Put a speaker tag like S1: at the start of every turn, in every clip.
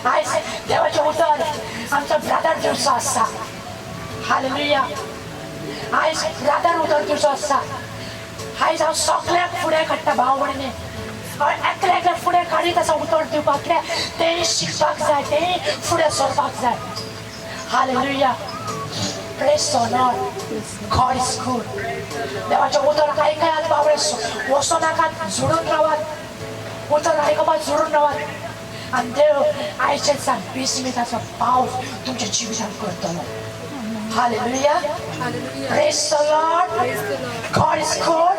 S1: आयज देवाचें उतर आमच्या ब्रादर दिवचो आसा. हालेलुया. आयज ब्रादर उतर दिवचो आसा. आयज हांव सगळ्यांक फुडें काडटा भाव भयणी. एकल्या एकल्या फुडें काडीत आसा उतर दिवपाक. तेणी शिकपाक जाय, तेणी फुडें सरपाक जाय. Hallelujah. Praise the Lord. God is good. देवाच्या उतर आयकात बाबळे वचो नाकात, जुळून रावात. उतर आयकपाक जुळून रावात. आणि देव आयचे दिसान बेसमेताचो पावस तुमच्या जिवितांत करतलो. Hallelujah. Praise the Lord. God is good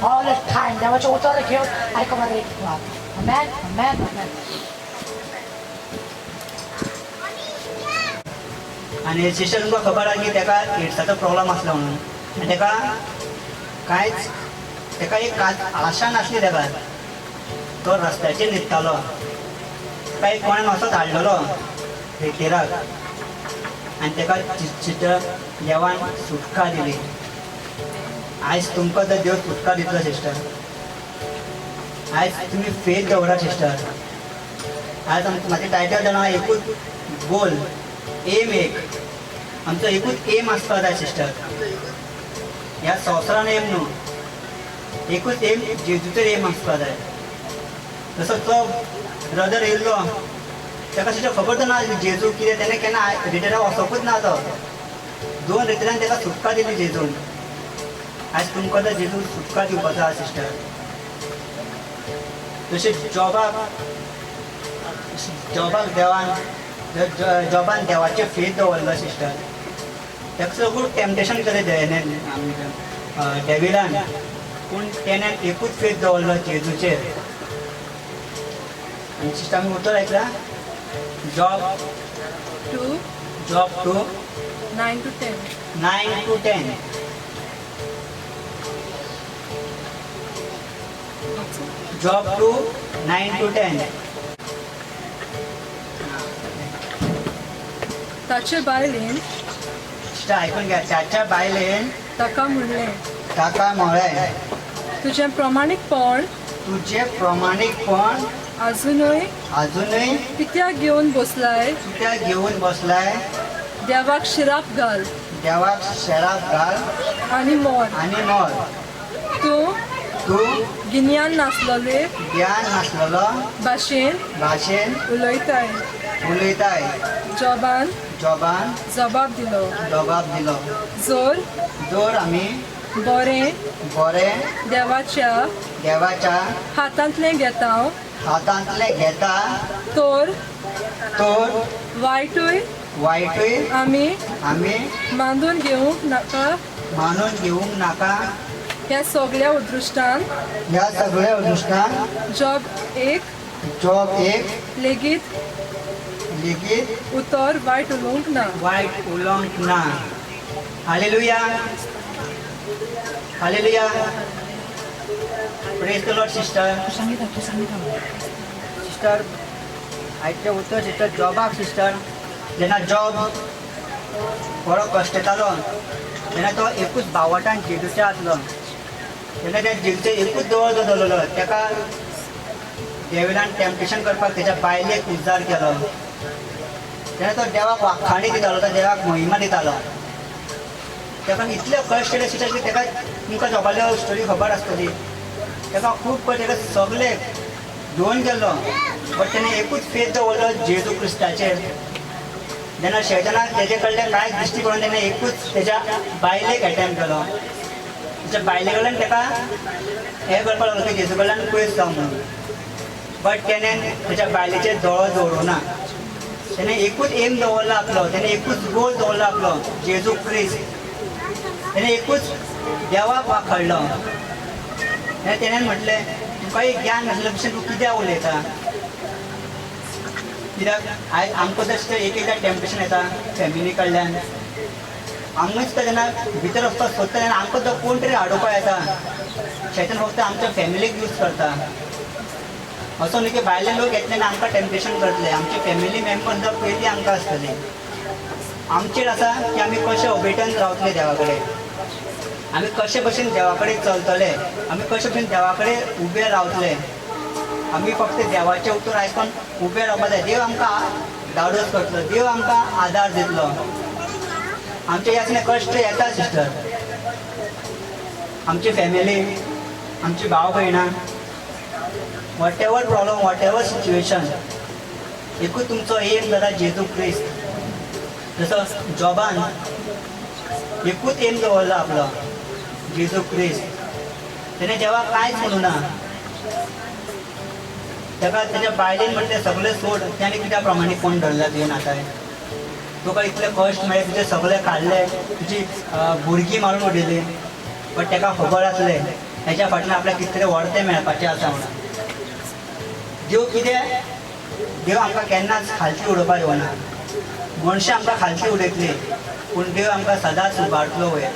S1: all the time. देवाचे उतर घेऊन आयकपाक रेडी व्हा. Amen. Amen. Amen.
S2: आणि सिस्टर तुमकां खबर आहा की ताका एड्साचो प्रॉब्लम आसलो म्हणून. आनी ताका एक आशा नासली ताका. तो रस्त्याचेर न्हिदतालो. ताका एक कोणें असोच हाडलेलो रिटेराक आनी ताका सिस्टर देवान सुटका दिली. आयज तुमकां जर देव सुटका दितलो सिस्टर, आयज तुमी फेथ दवरा सिस्टर. आयज म्हाजें टायटल जाणा एकूच गोल, एम एक. आमचो एकूच एम आसपाक जाय सिस्टर. ह्या संवसारान एम न्हू, एकूच एम जेजूचो एम आसपाक जाय. जसो तो ब्रदर येयल्लो ताका सिस्टर खबर ना जेजू कितें, तेणें केन्ना रिटेराक वचोकूच ना तो. 2 रिटेरान ताका सुटका दिली जेजून. आयज तुमकां जर जेजू सुटका दिवपाचो आहा सिस्टर, तशें जॉबाक जॉबान देवाचें फेथ दवरलो सिस्टर. ताका सगळें टेम्पटेशन केलें डेविलान, पूण तेणें एकूच फेथ दवरलो जेजूचेर. आनी सिस्टर आमी उतर आयकला job 2
S3: 9 to 10.
S2: 9 to 10. Job 2 9 to 10.
S3: ताचे बायलेन
S2: सिस्टर आयकून घ्या. ताच्या बायलेन
S3: ताका म्हणलें,
S2: ताका म्हळें,
S3: तुजें प्रमाणीकपण अजूनय कित्याक घेवन बसलाय. देवाक शिराप घाल आनी मोर. तूं गिन्यान नासलोले भाशेन उलयताय. जॉबान जबाब दिलो. जोर आमी बरें देवाच्या हातांतलें घेता. तोर वायटूय आमी मानून घेवंक नाका. ह्या सगळ्या उद्दिश्टान जॉब एक लेगीत उतर वायट उलोवंक ना.
S2: Hallelujah. Praise the Lord sister. Sister आयचें उतर सिस्टर जॉबाक सिस्टर. जेन्ना जॉब बरो कश्ट येतालो तेन्ना तो एकूच भावटान जेजूचे आसलो. तेन्ना त्या जेजूचे एकूच दोळ दवरलो. ताका देविलान टेम्पटेशन करपाक तेच्या बायलेक उजार केलो. तेन्ना तो देवाक वाखाणी दितालो, तो देवाक महिमा दितालो. ताका इतले कश्ट केले सिस्टर की ताका तुमकां जॉबाल्यो स्टोरी खबर आसतली. ताका खूब पळय ताका सगळे घेवन गेल्लो, बट तेणें एकूच फेथ दवरलो जेजू क्रिस्ताचेर. जेन्ना शेतानाक तेजे कडल्यान कांयच दिश्टी पडून तेणें एकूच तेज्या बायलेक अटॅम्प्ट केलो. तेच्या बायले कडल्यान ताका हें करपाक लागलो की जेजू कडल्यान पयस जावं म्हणून. बट तेणें तेच्या बायलेचेर दोळो दवरूं ना. तेणें एकूच एम दवरलो आपलो, तेणें एकूच गोल दवरलो आपलो जेजू क्रिस्त. तेणें एकूच देवाक वाखडलो. तेणें म्हटलें तुका एक ज्ञान नासलें भशेन तूं कित्याक उलयता. कित्याक आयज आमकां जशें एकदां टेम्पटेशन येता फॅमिली कडल्यान. आमूच जेन्ना भितर वचपाक सोदता तेन्ना आमकां तो कोण तरी आडोवपाक येता. शैतान फक्त आमच्या फॅमिलीक यूज करता. असो न्ही की भायले लोक येतले आनी आमकां टेम्पटेशन करतले. आमची फॅमिली मेंबर जर पयलीं आमकां आसतली. आमचेर आसा की आमी कशे ओबेटंट रावतले देवा कडेन. आमी कशे भशेन देवा कडेन चलतले. आमी कशे भशेन देवा कडेन उबे रावतले. आमी फक्त देवाचें उतर आयकून उबे रावपा जाय. देव आमकां धाडोस करतलो, देव आमकां आदार दितलो. आमचे यातले कश्ट येता सिस्टर, आमची फॅमिली, आमची भाव भयणां, what ever problem, what ever situation, एकूच तुमचो एम जाता जेजू क्रिस्त. जसो जॉबान एकूच एम दवरला आपलो, जेजू क्रिस्त. तेणें देवाक कांयच म्हणूं ना. ताका तेज्या बायलेन म्हणलें सगळें सोड, त्याने कित्या प्रमाणे कोण धरला तुवें आतां. तुका इतले कश्ट मेळ्ळे, तुजें सगळें काडलें, तुजी भुरगीं मारून उडयली, बट ताका खबर आसलें हेच्या फाटल्यान आपल्याक कितें तरी व्हडतें मेळपाचें आसा म्हणून. देव आमकां केन्नाच खालची उडोवपाक येवना. मनशां आमकां खालची उडयतली, पूण देव आमकां सदांच उबारतलो वयर.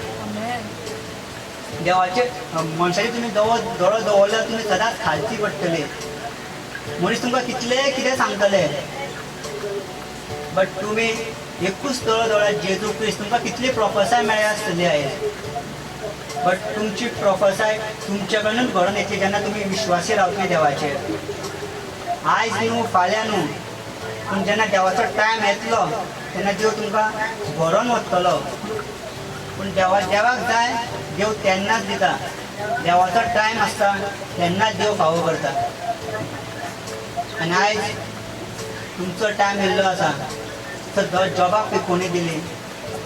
S2: देवाचे मनशाचे तुमी दोळो दवरल्यार तुमी सदांच खालची पडटली. मनीस तुमकां कितलें कितें सांगतले, बट तुमी एकूच दोळो दवरल्यार जेजू क्रिस्त. तुमकां कितली प्रोफेसाय मेळ्ळी आसतली आयज, बट तुमची प्रोफेसाय तुमचे कडल्यान घडोवन येतली जेन्ना तुमी विश्वासी रावतली देवाचेर. आयज न्हू, फाल्यां न्हू, पूण जेन्ना देवाचो टायम येतलो तेन्ना देव तुमकां भरोवन वतलो. पूण देवाक जाय, देव तेन्नाच दिता. देवाचो टायम आसता तेन्नाच देव फावो करता. आनी आयज तुमचो टायम येयल्लो आसा. तर जॉबाक पिकोणी दिली,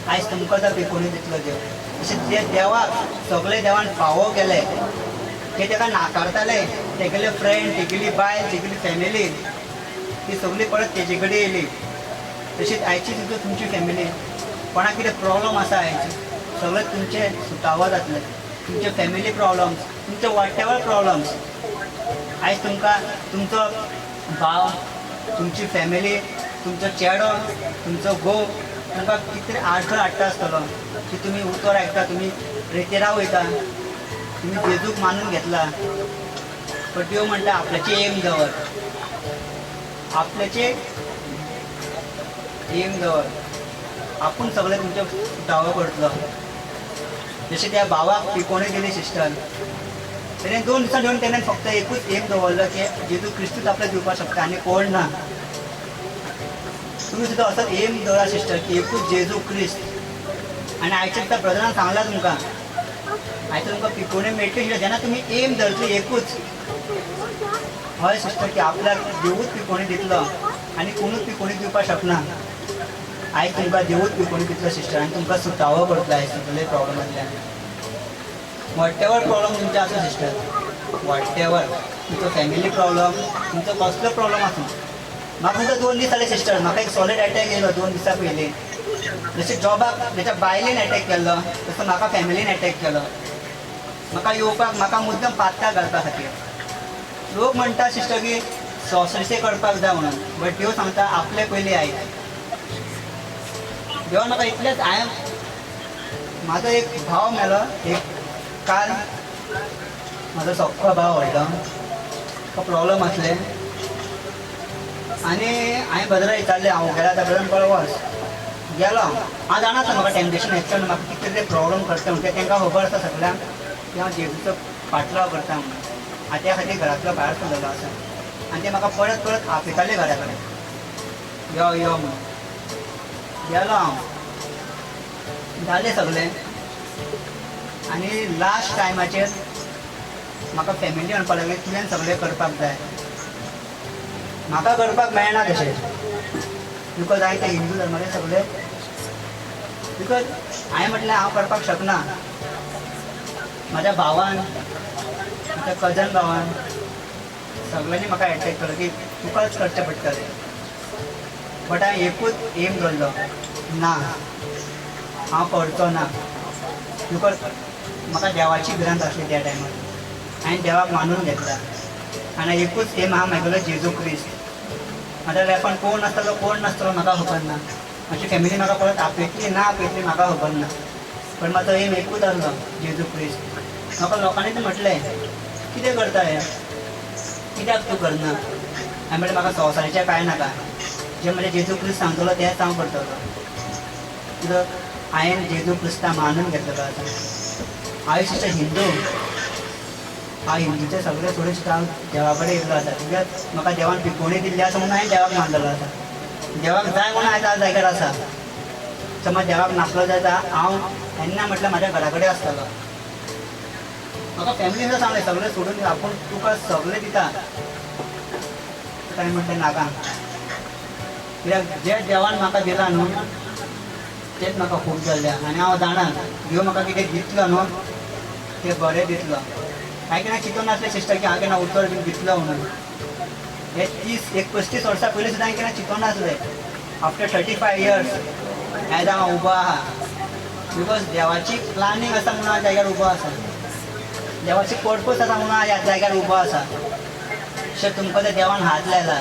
S2: आयज तुमकां तो पिकोणी दितलो देव. अशें ते देवाक सगळे देवान फावो केले. ते ताका नाकारताले, तेगेले फ्रेंड, तेगेली बायल, तेगेली फॅमिली, ती सगळी परत तेजे कडेन येयली. तशीच आयची सुद्दां तुमची फॅमिली, कोणाक कितें प्रॉब्लम आसा आयज, सगळें तुमचे सुटावो जातले. तुमचे फॅमिली प्रॉब्लम्स, तुमचे वॉट एवर प्रॉब्लम्स, आयज तुमकां तुमचो भाव, तुमची फॅमिली, तुमचो चेडो, तुमचो घोव तुमकां कितें तरी आडखळ हाडटा आसतलो की तुमी उतर आयकता, तुमी रेतेराव वयता, तुमी जेजूक मानून घेतला. पण देव म्हणटा आपल्याचे एम दवर, आपल्याचे एम दवर, आपूण सगळें तुमचे सुटावो करतलो. जशें त्या भावाक पिकोणी दिली सिस्टर, तेणें 2 दिसां घेवन तेणें फक्त एकूच एम दवरलो की जेजू क्रिस्तूच आपल्याक दिवपाक शकता आनी कोण ना. तुमी सुद्दां असो एम दवरा सिस्टर की एकूच जेजू क्रिस्त. आनी आयच्या त्या ब्रदरान सांगला तुमकां, आयज तुमकां पिकोणी मेळटली जेन्ना तुमी एम धरतली एकूच. हय सिस्टर की आपल्याक देवूच पिकोणी दितलो आनी कोणूच पिकोणी दिवपाक शकना. आयज तुमकां देवूच पिकोणी दितलो सिस्टर आनी तुमकां सुटावो करतलो आयज सगळे प्रॉब्लमांतल्यान. वॉट एवर प्रॉब्लम तुमचे आसा सिस्टर, वॉट एवर, तुमचो फॅमिली प्रॉब्लम, तुमचो कसलो प्रॉब्लम आसूं. म्हाका सुद्दां 2 दीस जाले सिस्टर, म्हाका एक सॉलिड अटॅक येयलो 2 दिसां पयलीं. जशें जॉबाक तेच्या बायलेन अटॅक केल्लो तसो म्हाका फॅमिलीन अटॅक केलो. म्हाका येवपाक, म्हाका मुद्दम पात्ता घालपा खातीर. लोक म्हणटा सिस्टर की सॉसरिसे करपाक जाय म्हणून, बट देव सांगता आपले पयलीं आयक. देवान म्हाका इतलेंच, म्हाजो एक भाव मेलो, एक काल म्हाजो सख्खो भाव व्हडलो, ताका प्रॉब्लम आसले आनी हांवें ब्रदरा विचारलें, हांव गेला त्या ब्रदरान कळ्ळें वच. गेलो हांव जाणासलो म्हाका टेम्पटेशन येतलो न्हू, म्हाका कितें तरी प्रॉब्लम करता म्हणून. तांकां खबर आसा सगळ्यांक की हांव जेजूचो फाटलाव करता म्हणून. हांव त्या खातीर घरांतलो भायर सरलेलो आसा आनी ते म्हाका परत परत आपयताले घरा कडेन, यो यो म्हणून. गेलो हांव, जालें सगळें. आनी लास्ट टायमाचेर म्हाका फॅमिली म्हणपाक लागली तुवें सगळें करपाक जाय. म्हाका करपाक मेळना तशें, बिकॉज हांवें तें हिंदू धर्माचें सगळें, बिकॉज हांवें म्हटलें हांव करपाक शकना. म्हाज्या भावान, म्हाज्या कजन भावान सगळ्यांनी म्हाका एटॅक केलो की तुकाच करचें पडटलें. बट हांवें एकूच एम धरलो, ना हांव करचो ना. बिकॉज म्हाका देवाची भिरांत आसली त्या टायमार, हांवें देवाक मानून घेतला आनी एकूच एम आहा म्हागेलो जेजू क्रिस्त. म्हाज्या लायफान कोण आसतलो कोण नासतलो म्हाका खबर ना, म्हाजी फॅमिली म्हाका परत आपयतली ना आपयतली म्हाका खबर ना, पण म्हाजो एम एकूच आसलो जेजू क्रिस्त. म्हाका लोकांनी तें म्हटलें कितें करता हें, कित्याक तूं करना. हांवें म्हटलें म्हाका संवसाराचें कांय नाका, जें म्हणजे जेजू क्रिस्त सांगतलो तेंच हांव करतलो. कित्याक हांवें जेजू क्रिस्ता मानून घेतलेलो आसा. हांवें सिस्टर हिंदू, हांव हिंदूचे सगळे सोडून हांव देवा कडेन येयल्लो आसा कित्याक म्हाका देवान पिकोवणी दिल्ली आसा म्हणून हांवें देवाक मानलेलो आसा. देवाक जाय म्हणून हांवें त्या जाग्यार आसा. समज देवाक नासलो जाल्यार हांव केन्ना म्हटल्यार म्हाज्या घरा कडेन आसतलो. म्हाका फॅमिलीन सांगलें सगळें सोडून आपूण तुका सगळें दिता. हांवें म्हटलें नाका, कित्याक जें देवान म्हाका दिलां न्हू तेंच म्हाका खूब जाल्लें आनी हांव जाणा देव म्हाका कितें दितलो न्हू तें बरें दितलो. हांवें केन्ना चिंतून नासलें सिस्टर की हांव केन्ना उतर बीन दितलो म्हणून. हे 30-35 वर्सां पयलीं सुद्दां हांवें केन्ना चिंतून नासलें. आफ्टर 35 years आयज हांव उबो आहा. बिकॉज देवाची प्लॅनिंग आसा म्हणून हांव जाग्यार उबो आसा. देवाची पर्पज आसा म्हणून हांव ह्या जाग्यार उबो आसा. अशें तुमकां जर देवान हात लायला,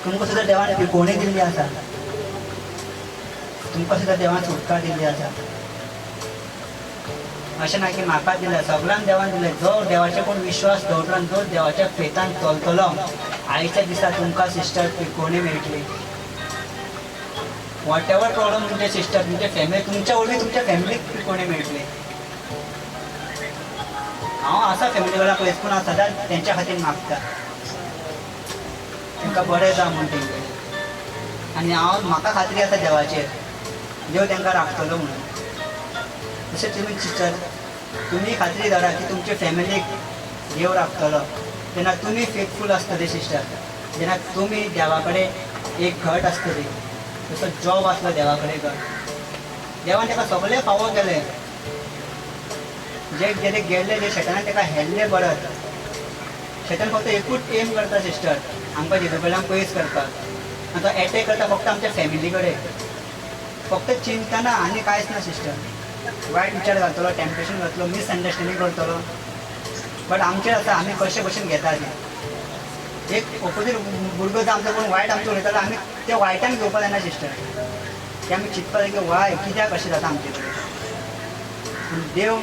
S2: तुमकां सुद्दां देवान पिकोवणी दिल्ली आसा, तुमकां सुद्दां देवान सुटका दिल्ली आसा. अशें ना की म्हाका दिलें, सगळ्यांक देवान दिलें. जो देवाचे कोण विश्वास दवरलो आनी जो देवाच्या फेतान चलतलो आयच्या दिसा तुमकां सिस्टर पिकोवणी मेळटली. वॉट एवर प्रॉब्लम तुमचे सिस्टर तुमचे फॅमिली तुमच्या वरवीं तुमच्या फॅमिलीक पिकोवणी मेळटली. हांव आसा फॅमिली कडल्यान पयस पूण हांव सदांच तेंच्या खातीर मागता तांकां बरें जा म्हूण तेंगे. आनी हांव म्हाका खात्री आसा देवाचेर देव तांकां राखतलो म्हणून. तशें तुमी सिस्टर तुमी खात्री धरा की तुमचे फॅमिलीक देव राखतलो. जेन्ना तुमी फेथफूल आसतली सिस्टर, जेन्ना तुमी देवा कडेन एक घट आसतली, जसो जॉब आसलो देवा कडेन घट, देवान ताका सगळें फावो केलें. जे जेणे गेल्ले जे शेतान ताका हेल्ले बरत. शेतान फक्त एकूच एम करता सिस्टर, आमकां जेजू कडल्यान पयस करपाक. आनी तो एटॅक करता फक्त आमच्या फॅमिली कडेन. फक्त चिंता ना आनी कांयच ना सिस्टर. वायट विचार घालतलो, टेम्पटेशन घालतलो, मिसअंडरस्टँडींग करतलो. बट आमचेर आसा आमी कशे भशेन घेता तें. एक ऑपोजीट भुरगो जर आमचो कोण वायट आमचे उलयतालो आमी ते वायटान घेवपा जायना सिस्टर. ते आमी चिंतपा जाय की वाय कित्याक अशें जाता आमचे कडेन. पूण देव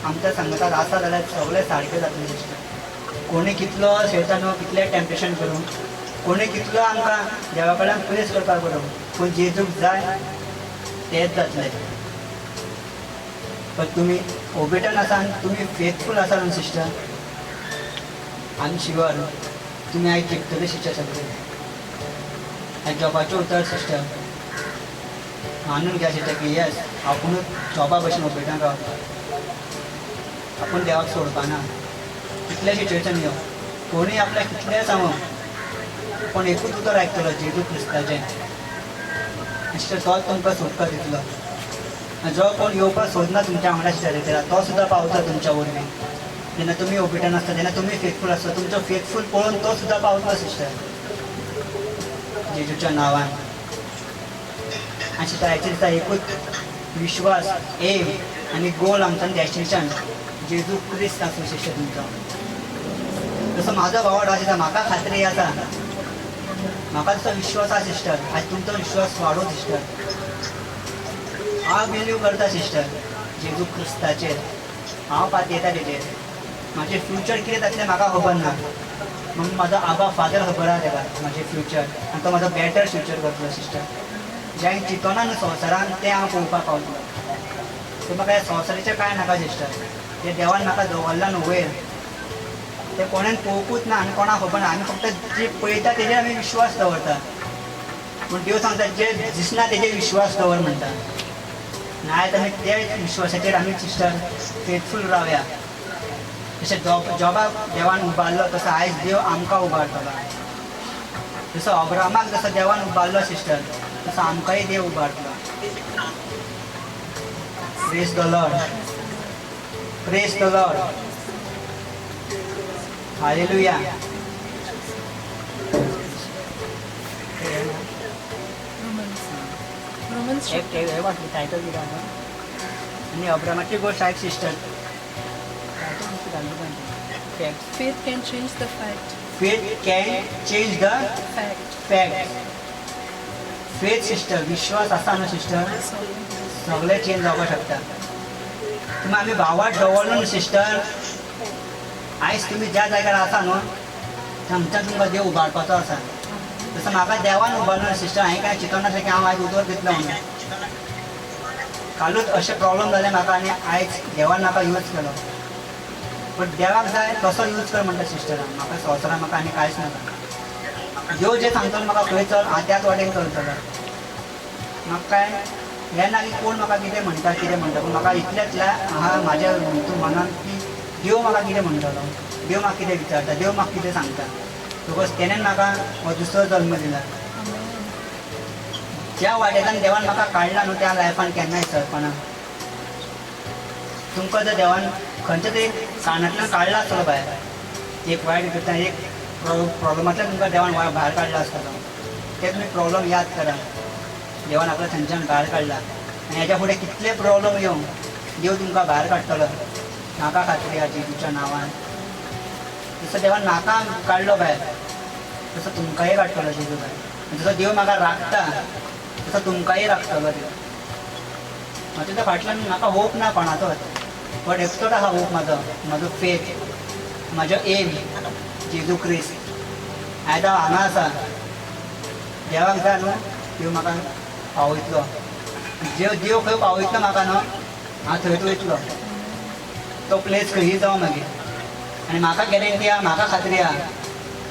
S2: आमच्या संगताक आसा जाल्यार सगळें सारकें जातलें सिस्टर. कोणी कितलो शेतान कितलें टेम्पटेशन करूं, कोणी कितलो आमकां देवा कडल्यान पयस करपाक बरो, पूण जेजूक जाय तेंच जातलें. पण तुमी ओबेटन आसा आनी तुमी फेथफूल आसा न्हू सिस्टर, आमी शुअर तुमी आयज जिखतले सिस्टर सगळें. आयज जॉबाचें उतर सिस्टर मानून घ्या सिस्टर की येस आपुणूच जॉबा भशेन ओबेटन रावता. आपूण देवाक सोडपाना. कितले सिच्युएशन यो कोणी आपल्याक कितलें सांगो पण एकूच उतर आयकतलो जेजू क्रिस्ताचें. सिस्टर तोच तुमकां सुटका दितलो. जो कोण येवपाक सोदना तुमच्या वांगडा सिस्टरीचेर तो सुद्दां पावता तुमच्या वरवीं. जेन्ना तुमी ओबेटन आसता, जेन्ना तुमी फेथफूल आसता, तुमचो फेथफूल पळोवन तो सुद्दां पावतलो सिस्टर जेजूच्या नांवान. आनी सिस्टर हाचे दिसा एकूच विश्वास, एम आनी गोल आमचो डॅस्टिनेशन जेजू क्रिस्त आसूं सिस्टर तुमचो. जसो म्हाजो भाव आसा म्हाका खात्री आसा, म्हाका तसो विश्वास आसा सिस्टर. आयज तुमचो विश्वास वाडो सिस्टर. हांव बिलीव करता सिस्टर जेजू क्रिस्ताचेर. हांव पातयेता तेजेर. म्हाजें फ्युचर कितें जातलें म्हाका खबर ना, पूण म्हाजो आबा फादर खबर आहा तेका म्हाजें फ्युचर. आनी तो म्हाजो बॅटर फ्युचर करतलो सिस्टर. जें हांवें चिंतना न्हू संवसारान तें हांव पळोवपाक पावतलो. सो म्हाका ह्या संवसाराचें कांय नाका सिस्टर. जें देवान म्हाका दवरला न्हू वयर तें कोणेन पळोवपूच ना आनी कोणाक खबर ना. आमी फक्त जी पळयता तेजेर आमी विश्वास दवरता. पूण देव सांगता जे दिसना तेजेर विश्वास दवर म्हणटा. आयज आमी ते विश्वासाचेर आमी सिस्टर फेथफूल रावया. जशें जॉबाक देवान उबारलो तसो आयज देव आमकां उबारतलो. जसो अब्राहमाक जसो देवान उबारलो सिस्टर तसो आमकांय देव उबारतलो. Praise the lord, praise the lord, hallelujah. Title दिला आनी अब्राहमाची गोश्ट आयक sister.
S3: Faith can change the fact.
S2: Faith can change the fact. Faith sister विश्वास आसा न्हू सिस्टर सगळें चेंज जावपाक शकता. तुमी आमी भावाट दवरलो न्हू सिस्टर. आयज तुमी ज्या जाग्यार आसा न्हू थंयच्यान तुमकां देव उबारपाचो आसा. जसो म्हाका देवान उबारलो सिस्टर हांवें कांय चिंतून नासलें की हांव आयज उदक दितलो म्हणून. कालूच अशें प्रॉब्लम जालें म्हाका आनी आयज देवान म्हाका यूज केलो. पण देवाक जाय तसो यूज कर म्हणटा सिस्टरान. म्हाका संवसारान म्हाका आनी कांयच नाका. देव जे सांगतलो म्हाका खंय चल हांव त्याच वाटेन चलतलो. म्हाका काय हें ना की कोण म्हाका कितें म्हणटा पूण म्हाका इतलेंच आहा म्हाज्या हितून मनान की देव म्हाका कितें म्हणटलो, देव म्हाका कितें विचारता, देव म्हाका कितें सांगता. बिकॉज तेणेन म्हाका हो दुसरो जल्म दिला. ज्या वाटेंतल्यान देवान म्हाका काडला न्हू त्या लायफान केन्नाय विसरपाना. तुमकां जर देवान खंयच्या तरी कानांतल्यान काडला आसतलो भायर, एक वायट करता एक प्रॉब्लमांतल्यान तुमकां देवान भायर काडला आसतलो. ते तुमी प्रॉब्लम याद करा. देवान आपल्या थंयच्यान भायर काडला आनी हेज्या फुडें कितले प्रॉब्लम येवं देव तुमकां भायर काडटलो. नाका खात्री आहा जेजूच्या नांवान. जसो देवान म्हाका काडलो भायर तसो तुमकांय काडटलो जेजू भायर. जसो देव म्हाका राखता तसो तुमकांय राखतलो देव. म्हाज्या त्या फाटल्यान म्हाका होप ना कोणाचोच, बट एकटोच आहा होप म्हाजो फेथ, म्हाजो एम जेजू क्रिस्त. आयज हांव हांगा आसा. देवाक जाय न्हू देव म्हाका पावयतलो. देव खंय पावयतलो म्हाका न्हू हांव थंयच वयतलो. तो प्लेस खंयी जावं मागीर. आनी म्हाका गॅरंटी आहा, म्हाका खात्री आहा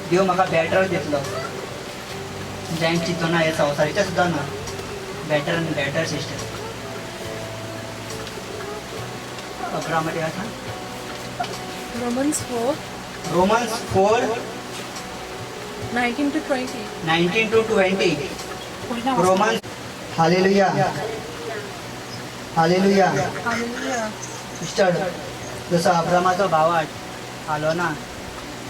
S2: देव म्हाका बॅटर दितलो. जें चिंतूना हे संवसारीचें सुद्दां न्हू, बॅटर आनी बॅटर सिस्टर. अकरामध्ये आसा
S3: Romans 4,
S2: Romans 4
S3: 19 to 20.
S2: 19 to 20. Romans. Hallelujah hallelujah.
S3: Hallelujah.
S2: Sister जसो अब्रामाचो भावाट आलो ना,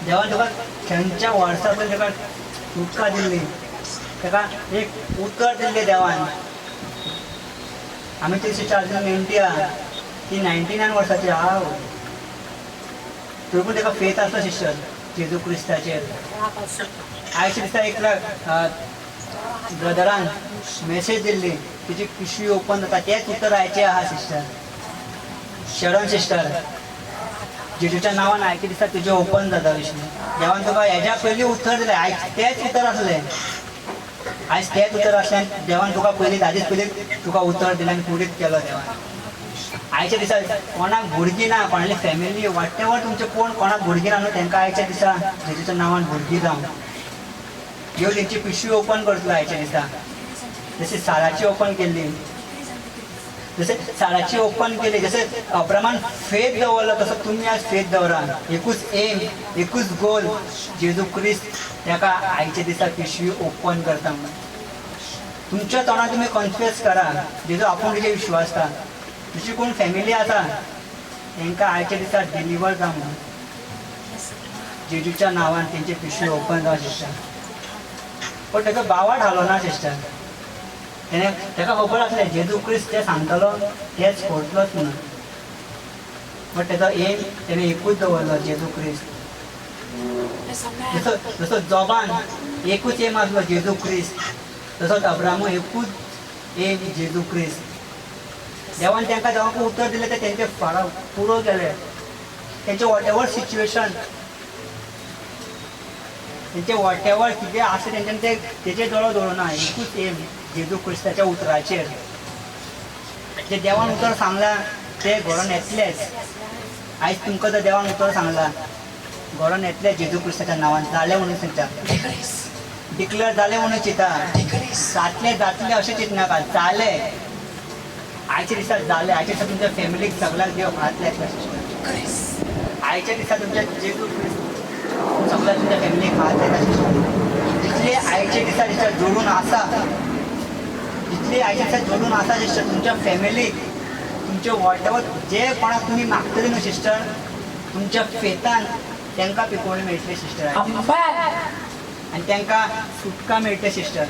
S2: देवान तुका खंयच्या वर्सा पयलीं ताका सुटका दिल्ली, ताका एक उतर दिल्लें देवान. आमी ती सिस्टर अजून नेणटी आहा, ती 99 वर्सांची आहा. तरी पूण ताका फेथ आसलो सिस्टर जेजू क्रिस्ताचेर. आयच्या दिसा एक ब्रदरान मेसेज दिल्ली, तिची पिशवी ओपन जाता तेच उतर आयचें आहा सिस्टर. शरण सिस्टर जेजूच्या नांवान आयच्या दिसा तुजें ओपन जाता पिशवी. देवान तुका हेज्या पयलीं उतर दिलें. आयज तेच उतर आसलें, आयज तेच उतर आसलें. देवान तुका पयलीं 10 दीस पयलीं तुका उतर दिलें आनी फुडेंच केलो देवान. आयच्या दिसा कोणाक भुरगीं ना, कोणाली फॅमिली वाटेवर तुमचे कोण कोणाक भुरगीं ना न्हू तांकां आयच्या दिसा जेजूच्या नांवान भुरगीं जावं. देव तेंची पिशवी ओपन करतलो आयच्या दिसा. जशी साराची ओपन केल्ली, जसे साराची ओपन केली, जसे अब्रामान फेथ दवरलो तसो तुमी आज फेथ दवरा. एकूच एम, एकूच गोल जेजू क्रिस्त ताका आयच्या दिसा पिशवी ओपन करता म्हणून. तुमच्या तोंडार तुमी कॉन्फेस करा जेजू आपूण तुजे विश्वासता. तुजी कोण फॅमिली आसा तांकां आयच्या दिसा डिलिव्हर जा म्हणून. जेजूच्या नांवान तेंची पिशवी ओपन जावं सिस्टर. पण ताका बावाट हालो ना सिस्टर. ताका खबर आसलें जेजू क्रिस्त जे सांगतलो तेच करतलोच म्हणून. बट ताचो एम तेणें एकूच दवरलो जेजू क्रिस्त. जसो जॉबान एकूच एम आसलो जेजू क्रिस्त, तसोच अब्रामू एकूच एम जेजू क्रिस्त. देवान तांकां जेव्हा उतर दिलें ते तेंचे फाळा पुरो केले. तेंचे वॉट एवर सिच्युएशन, तेंचे वॉट एवर कितें आसा तेंच्यानी ते तेचेर दोळो दवरना. एकूच एम जेजू क्रिस्ताच्या उतराचेर. जे देवान उतर सांगला ते घडोवन येतलेच. आयज तुमकां जर देवान उतर सांगला घडोवन येतले जेजू क्रिस्ताच्या नांवान. जालें म्हणून चिंता, डिक्लेअर जालें म्हणून चिंता. जातलें अशें चिंतनाका, जालें. आयच्या दिसा जालें. आयच्या दिसा तुमच्या फॅमिलीक सगळ्याक देव हात लायतलो सिस्टर. आयच्या दिसा तुमच्या जेजू क्रिस्त सगळ्या तुमच्या फॅमिलीक हात लायता सिस्टर. जितले आयच्या दिसा सिस्टर जोडून आसा, जितले आयच्या दिसा जोडून आसा सिस्टर तुमच्या फॅमिलीक, तुमचे वॉटेवर जे कोणाक तुमी मागतले न्हू सिस्टर, तुमच्या फेथान तांकां पिकोवणी मेळटली सिस्टर. आनी तांकां सुटका मेळटली सिस्टर.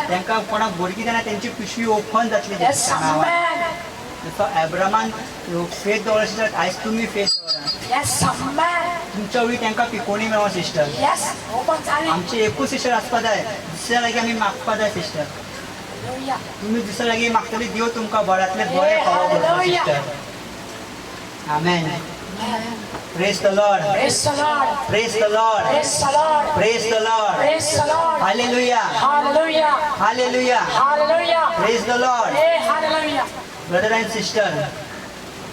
S2: तांकां कोणाक भुरगीं जाल्यार तेंची पिशवी ओपन जातली. जसो एब्रामान फेथ दवरलो सिस्टर, आयज तुमी फेथ दवरा. तुमच्या वेळी तांकां पिकोवणी मेळो सिस्टर. आमची एकूच सिस्टर आसपा जाय. दुसऱ्या लागीं आमी मागपा जाय सिस्टर. तुमी दुसऱ्या लागीं मागतली देव तुमकां बऱ्यांतले बरे फावो करतलो sister. Amen. Praise the Lord.
S1: Praise the Lord.
S2: Praise the Lord.
S1: Praise the Lord.
S2: Praise the Lord.
S1: Praise the Lord.
S2: Hallelujah.
S1: Hallelujah.
S2: Hallelujah.
S1: Hallelujah.
S2: Praise the Lord.
S1: Hey, hallelujah.
S2: Brother end sister,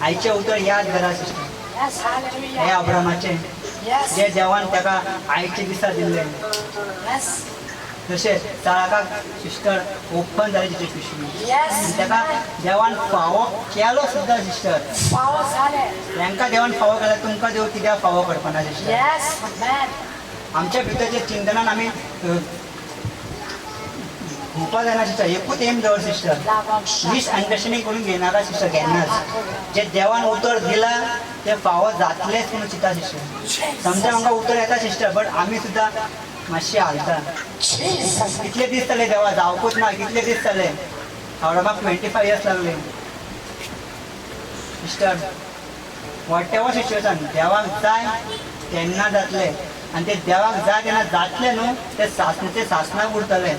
S2: आयचे उतर याद करा sister.
S1: Yes,
S2: हे
S1: hallelujah.
S2: अब्रामाचे
S1: Yes,
S2: जे देवान ताका आईचे दिसा दिले
S1: yes,
S2: जशे चाळकाक सिस्टर ओपन जाली तिची पिशवी
S1: yes.
S2: आणि ताका देवान फावो केलो सुद्दां सिस्टर
S1: पाऊस झाले.
S2: तांकां देवान फावो केला तुमकां देव कित्याक फावो करपाना सिस्टर
S1: Yes, man.
S2: आमच्या भितरच्या चिंतनान आमी घुवपा जायना सिस्टर एकूच एम दवर सिस्टर मिसअंडरस्टँडिंग करून घेनाका सिस्टर केन्नाच जे देवान उतर दिला ते फावो जातलेच म्हणून चिंता सिस्टर समजा आमकां उतर येता सिस्टर बट आमी सुद्दां मातशें हालता
S1: Jesus.
S2: कितले दीस जाले देवा जावपूच ना कितले दीस जाले म्हाका 25 इयर्स लागले सिस्टर वॉट एवर सिच्युएशन देवाक जाय तेन्ना जातले आणि ते देवाक जाय तेन्ना जातले न्हू ते सासणाक उरतले